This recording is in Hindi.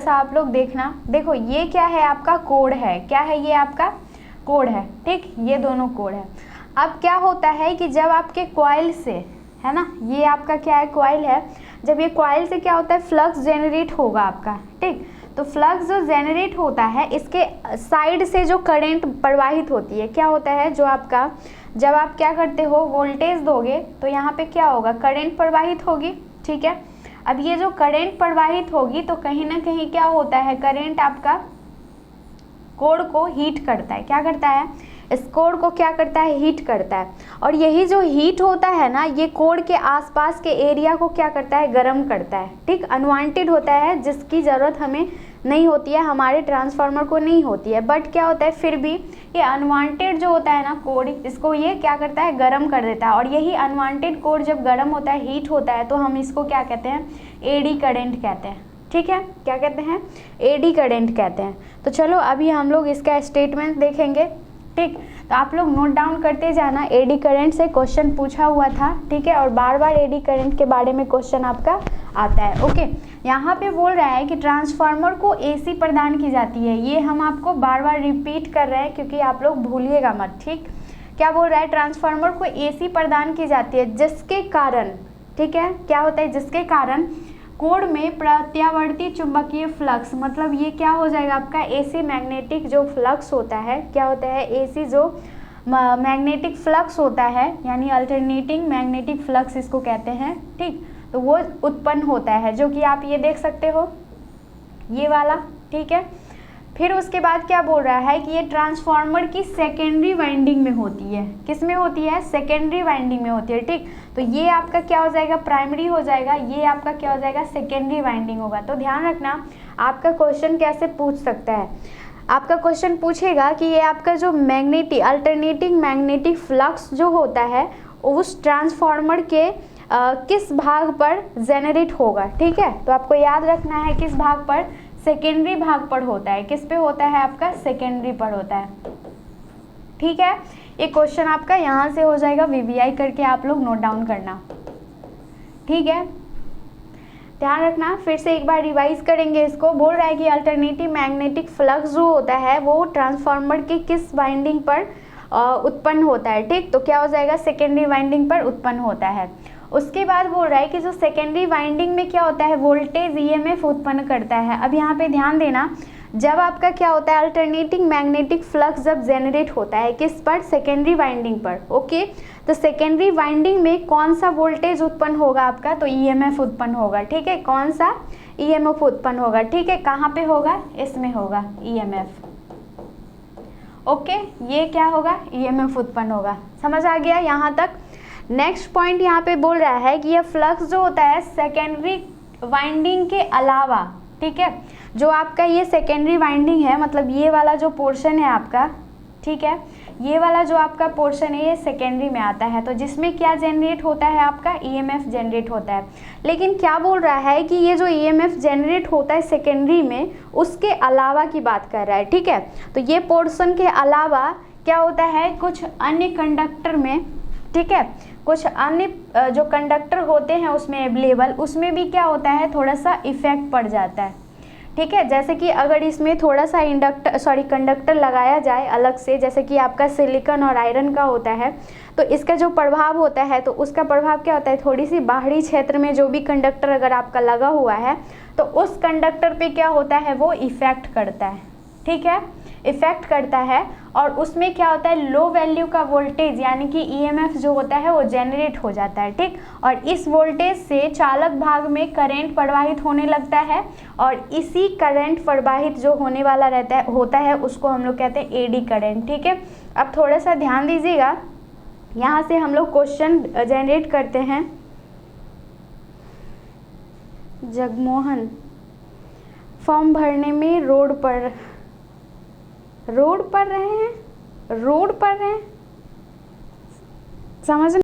सा आप लोग देखना, देखो ये क्या है आपका कोड है, क्या है ये आपका कोड है, ठीक, ये दोनों कोड है। अब क्या होता है कि जब आपके कॉइल से, है ना, ये आपका क्या है, कॉइल है, जब ये कॉइल से क्या होता है, फ्लक्स जेनरेट होगा आपका, ठीक। तो फ्लक्स जो जेनरेट होता है, इसके साइड से जो करंट प्रवाहित होती है, क्या होता है, जो आपका जब आप क्या करते हो, वोल्टेज दोगे तो यहाँ पे क्या होगा, करंट प्रवाहित होगी, ठीक है। अब ये जो करंट प्रवाहित होगी तो कहीं ना कहीं क्या होता है, करंट आपका कोड को हीट करता है, क्या करता है, इस कोड को क्या करता है, हीट करता है। और यही जो हीट होता है ना, ये कोड के आसपास के एरिया को क्या करता है, गर्म करता है, ठीक। अनवांटेड होता है, जिसकी ज़रूरत हमें नहीं होती है, हमारे ट्रांसफार्मर को नहीं होती है, बट क्या होता है, फिर भी ये अनवांटेड जो होता है ना कोड, इसको ये क्या करता है, गर्म कर देता है। और यही अनवांटेड कोड जब गर्म होता है, हीट होता है, तो हम इसको क्या कहते हैं, एडी करंट कहते हैं, ठीक है। क्या कहते हैं, एडी करंट कहते हैं। तो चलो अभी हम लोग इसका स्टेटमेंट देखेंगे, ठीक। तो आप लोग नोट डाउन करते जाना, एडी करंट से क्वेश्चन पूछा हुआ था, ठीक है, और बार बार एडी करंट के बारे में क्वेश्चन आपका आता है, ओके। यहाँ पे बोल रहा है कि ट्रांसफार्मर को एसी प्रदान की जाती है, ये हम आपको बार बार रिपीट कर रहे हैं क्योंकि आप लोग भूलिएगा मत, ठीक। क्या बोल रहा है, ट्रांसफार्मर को एसी प्रदान की जाती है, जिसके कारण, ठीक है, क्या होता है, जिसके कारण कोड में प्रत्यावर्ती चुंबकीय फ्लक्स, मतलब ये क्या हो जाएगा आपका, एसी मैग्नेटिक जो फ्लक्स होता है, क्या होता है, एसी जो मैग्नेटिक फ्लक्स होता है, यानी अल्टरनेटिंग मैग्नेटिक फ्लक्स इसको कहते हैं, ठीक। तो वो उत्पन्न होता है, जो कि आप ये देख सकते हो, ये वाला, ठीक है। फिर उसके बाद क्या बोल रहा है कि ये ट्रांसफार्मर की सेकेंडरी वाइंडिंग में होती है, किस में होती है, सेकेंडरी वाइंडिंग में होती है, ठीक। तो ये आपका क्या हो जाएगा, प्राइमरी हो जाएगा, ये आपका क्या हो जाएगा, सेकेंडरी वाइंडिंग होगा। तो ध्यान रखना, आपका क्वेश्चन कैसे पूछ सकता है, आपका क्वेश्चन पूछेगा कि ये आपका जो मैग्नेटिक अल्टरनेटिंग मैग्नेटिक फ्लक्स जो होता है, उस ट्रांसफार्मर के किस भाग पर जेनरेट होगा, ठीक है। तो आपको याद रखना है किस भाग पर, सेकेंडरी भाग पर होता है, किस पे होता है आपका, सेकेंडरी पर होता है, ठीक है। ये क्वेश्चन आपका यहाँ से हो जाएगा, वीवीआई करके आप लोग नोट डाउन करना, ठीक है। ध्यान रखना, फिर से एक बार रिवाइज करेंगे इसको। बोल रहा है कि अल्टरनेटिव मैग्नेटिक फ्लक्स जो होता है वो ट्रांसफार्मर की किस वाइंडिंग पर उत्पन्न होता है, ठीक। तो क्या हो जाएगा, सेकेंडरी वाइंडिंग पर उत्पन्न होता है। उसके बाद बोल रहा है कि जो सेकेंडरी वाइंडिंग में क्या होता है, वोल्टेज ईएमएफ उत्पन्न करता है। अब यहाँ पे ध्यान देना, जब आपका क्या होता है, अल्टरनेटिंग मैग्नेटिक फ्लक्स जब जेनरेट होता है, किस पर, सेकेंडरी वाइंडिंग पर, ओके। तो सेकेंडरी वाइंडिंग में कौन सा वोल्टेज उत्पन्न होगा आपका, तो ईएमएफ उत्पन्न होगा, ठीक है। कौन सा, ईएमएफ उत्पन्न होगा, ठीक है। कहाँ पे होगा, इसमें होगा ईएमएफ, ओके। ये क्या होगा, ईएमएफ उत्पन्न होगा, समझ आ गया यहाँ तक। नेक्स्ट पॉइंट यहाँ पे बोल रहा है कि यह फ्लक्स जो होता है सेकेंडरी वाइंडिंग के अलावा, ठीक है, जो आपका ये सेकेंडरी वाइंडिंग है, मतलब ये वाला जो पोर्शन है आपका, ठीक है, ये वाला जो आपका पोर्शन है ये सेकेंडरी में आता है। तो जिसमें क्या जनरेट होता है आपका, ईएमएफ जनरेट होता है। लेकिन क्या बोल रहा है कि ये जो ईएमएफ जनरेट होता है सेकेंडरी में, उसके अलावा की बात कर रहा है, ठीक है। तो ये पोर्शन के अलावा क्या होता है, कुछ अन्य कंडक्टर में, ठीक है, कुछ अन्य जो कंडक्टर होते हैं उसमें अवेलेबल, उसमें भी क्या होता है, थोड़ा सा इफेक्ट पड़ जाता है, ठीक है। जैसे कि अगर इसमें थोड़ा सा कंडक्टर लगाया जाए अलग से, जैसे कि आपका सिलिकॉन और आयरन का होता है, तो इसका जो प्रभाव होता है, तो उसका प्रभाव क्या होता है, थोड़ी सी बाहरी क्षेत्र में जो भी कंडक्टर अगर आपका लगा हुआ है, तो उस कंडक्टर पे क्या होता है, वो इफेक्ट करता है, ठीक है, इफेक्ट करता है। और उसमें क्या होता है, लो वैल्यू का वोल्टेज यानी कि ईएमएफ जो होता है वो जनरेट हो जाता है, ठीक। और इस वोल्टेज से चालक भाग में करंट प्रवाहित होने लगता है, और इसी करंट प्रवाहित जो होने वाला होता है उसको हम लोग कहते हैं एडी करंट, ठीक है। अब थोड़ा सा ध्यान दीजिएगा, यहाँ से हम लोग क्वेश्चन जनरेट करते हैं। जगमोहन फॉर्म भरने में रोड पर रहे हैं, समझ